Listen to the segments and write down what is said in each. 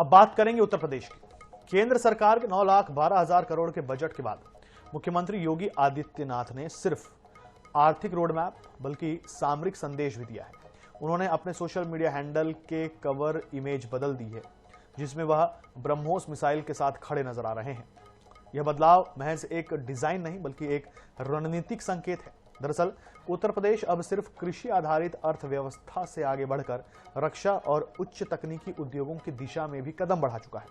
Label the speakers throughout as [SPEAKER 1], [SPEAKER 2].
[SPEAKER 1] अब बात करेंगे उत्तर प्रदेश की। केंद्र सरकार के 9,12,000 करोड़ के बजट के बाद मुख्यमंत्री योगी आदित्यनाथ ने सिर्फ आर्थिक रोड मैप बल्कि सामरिक संदेश भी दिया है। उन्होंने अपने सोशल मीडिया हैंडल के कवर इमेज बदल दी है, जिसमें वह ब्रह्मोस मिसाइल के साथ खड़े नजर आ रहे हैं। यह बदलाव महज एक डिजाइन नहीं बल्कि एक रणनीतिक संकेत है। दरअसल उत्तर प्रदेश अब सिर्फ कृषि आधारित अर्थव्यवस्था से आगे बढ़कर रक्षा और उच्च तकनीकी उद्योगों की दिशा में भी कदम बढ़ा चुका है।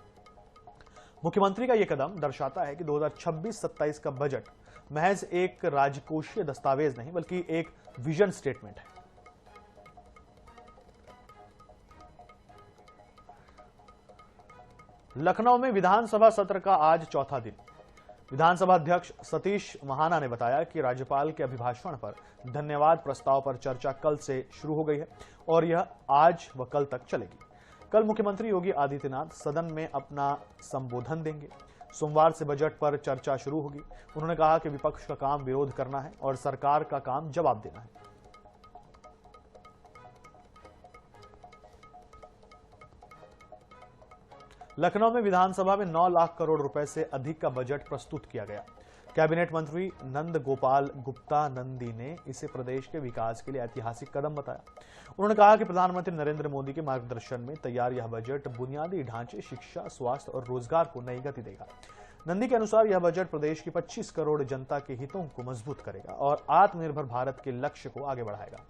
[SPEAKER 1] मुख्यमंत्री का यह कदम दर्शाता है कि 2026-27 का बजट महज एक राजकोषीय दस्तावेज नहीं बल्कि एक विजन स्टेटमेंट है। लखनऊ में विधानसभा सत्र का आज चौथा दिन। विधानसभा अध्यक्ष सतीश महाना ने बताया कि राज्यपाल के अभिभाषण पर धन्यवाद प्रस्ताव पर चर्चा कल से शुरू हो गई है और यह आज व कल तक चलेगी। कल मुख्यमंत्री योगी आदित्यनाथ सदन में अपना संबोधन देंगे। सोमवार से बजट पर चर्चा शुरू होगी। उन्होंने कहा कि विपक्ष का काम विरोध करना है और सरकार का काम जवाब देना है। लखनऊ में विधानसभा में 9 लाख करोड़ रुपए से अधिक का बजट प्रस्तुत किया गया। कैबिनेट मंत्री नंद गोपाल गुप्ता नंदी ने इसे प्रदेश के विकास के लिए ऐतिहासिक कदम बताया। उन्होंने कहा कि प्रधानमंत्री नरेंद्र मोदी के मार्गदर्शन में तैयार यह बजट बुनियादी ढांचे, शिक्षा, स्वास्थ्य और रोजगार को नई गति देगा। नंदी के अनुसार यह बजट प्रदेश की 25 करोड़ जनता के हितों को मजबूत करेगा और आत्मनिर्भर भारत के लक्ष्य को आगे बढ़ाएगा।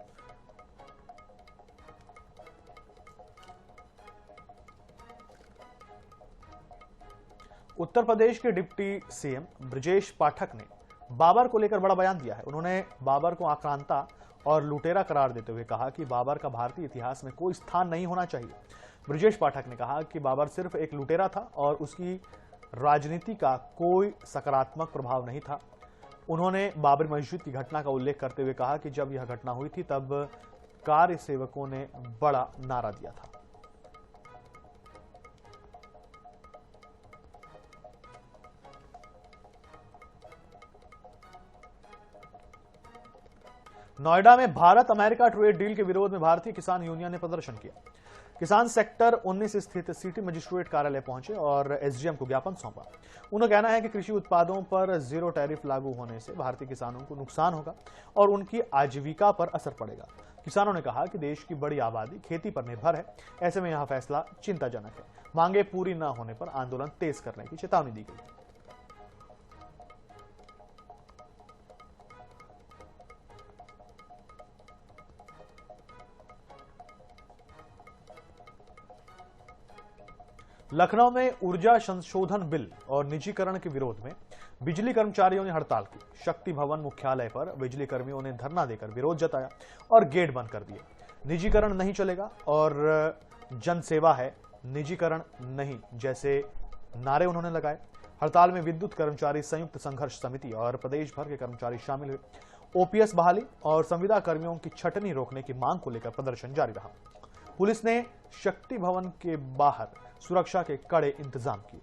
[SPEAKER 1] उत्तर प्रदेश के डिप्टी सीएम ब्रजेश पाठक ने बाबर को लेकर बड़ा बयान दिया है। उन्होंने बाबर को आक्रांता और लुटेरा करार देते हुए कहा कि बाबर का भारतीय इतिहास में कोई स्थान नहीं होना चाहिए। ब्रजेश पाठक ने कहा कि बाबर सिर्फ एक लुटेरा था और उसकी राजनीति का कोई सकारात्मक प्रभाव नहीं था। उन्होंने बाबरी मस्जिद की घटना का उल्लेख करते हुए कहा कि जब यह घटना हुई थी तब कार्य सेवकों ने बड़ा नारा दिया था। नोएडा में भारत अमेरिका ट्रेड डील के विरोध में भारतीय किसान यूनियन ने प्रदर्शन किया। किसान सेक्टर 19 स्थित सिटी मजिस्ट्रेट कार्यालय पहुंचे और एसडीएम को ज्ञापन सौंपा। उनका कहना है कि कृषि उत्पादों पर जीरो टैरिफ लागू होने से भारतीय किसानों को नुकसान होगा और उनकी आजीविका पर असर पड़ेगा। किसानों ने कहा कि देश की बड़ी आबादी खेती पर निर्भर है, ऐसे में यह फैसला चिंताजनक है। मांगे पूरी न होने पर आंदोलन तेज करने की चेतावनी दी गई। लखनऊ में ऊर्जा संशोधन बिल और निजीकरण के विरोध में बिजली कर्मचारियों ने हड़ताल की। शक्ति भवन मुख्यालय पर बिजली कर्मियों ने धरना देकर विरोध जताया और गेट बंद कर दिए। निजीकरण नहीं चलेगा और जनसेवा है, निजीकरण नहीं जैसे नारे उन्होंने लगाए। हड़ताल में विद्युत कर्मचारी संयुक्त संघर्ष समिति और प्रदेश भर के कर्मचारी शामिल हुए। ओपीएस बहाली और संविदा कर्मियों की छटनी रोकने की मांग को लेकर प्रदर्शन जारी रहा। पुलिस ने शक्ति भवन के बाहर सुरक्षा के कड़े इंतजाम किए।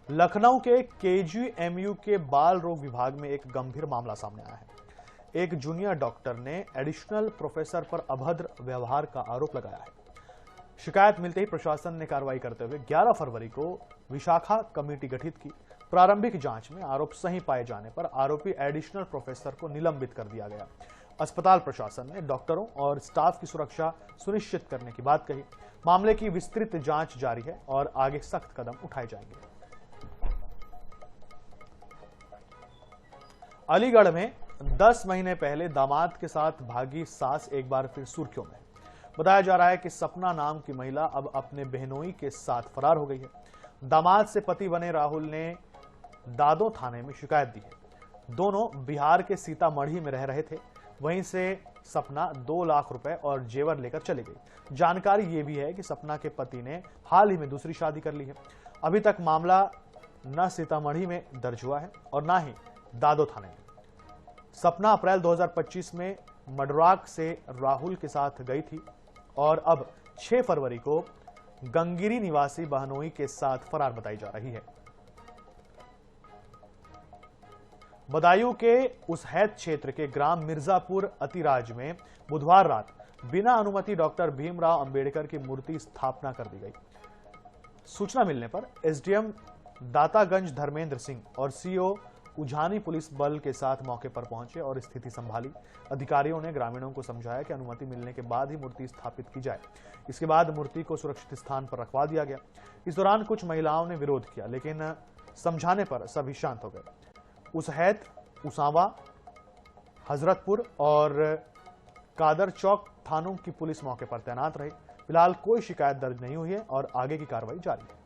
[SPEAKER 1] लखनऊ के केजीएमयू के बाल रोग विभाग में एक गंभीर मामला सामने आया है। एक जूनियर डॉक्टर ने एडिशनल प्रोफेसर पर अभद्र व्यवहार का आरोप लगाया है। शिकायत मिलते ही प्रशासन ने कार्रवाई करते हुए 11 फरवरी को विशाखा कमेटी गठित की। प्रारंभिक जांच में आरोप सही पाए जाने पर आरोपी एडिशनल प्रोफेसर को निलंबित कर दिया गया। अस्पताल प्रशासन ने डॉक्टरों और स्टाफ की सुरक्षा सुनिश्चित करने की बात कही। मामले की विस्तृत जांच जारी है और आगे सख्त कदम उठाए जाएंगे। अलीगढ़ में 10 महीने पहले दामाद के साथ भागी सास एक बार फिर सुर्खियों में। बताया जा रहा है कि सपना नाम की महिला अब अपने बहनोई के साथ फरार हो गई है। दामाद से पति बने राहुल ने दादो थाने में शिकायत दी है। दोनों बिहार के सीतामढ़ी में रह रहे थे। वहीं से सपना 2 लाख रुपए और जेवर लेकर चली गई। जानकारी यह भी है कि सपना के पति ने हाल ही में दूसरी शादी कर ली है। अभी तक मामला न सीतामढ़ी में दर्ज हुआ है और न ही दादो थाने में। सपना अप्रैल 2025 में मडराक से राहुल के साथ गई थी और अब 6 फरवरी को गंगिरी निवासी बहनोई के साथ फरार बताई जा रही है। बदायूं के उसहैत क्षेत्र के ग्राम मिर्जापुर अतिराज में बुधवार रात बिना अनुमति डॉक्टर भीमराव अंबेडकर की मूर्ति स्थापना कर दी गई। सूचना मिलने पर एसडीएम दातागंज धर्मेंद्र सिंह और सीओ उझानी पुलिस बल के साथ मौके पर पहुंचे और स्थिति संभाली। अधिकारियों ने ग्रामीणों को समझाया कि अनुमति मिलने के बाद ही मूर्ति स्थापित की जाए। इसके बाद मूर्ति को सुरक्षित स्थान पर रखवा दिया गया। इस दौरान कुछ महिलाओं ने विरोध किया, लेकिन समझाने पर सभी शांत हो गए। उसहैत, उसावा, हजरतपुर और कादर चौक थानों की पुलिस मौके पर तैनात रही। फिलहाल कोई शिकायत दर्ज नहीं हुई है और आगे की कार्रवाई जारी है।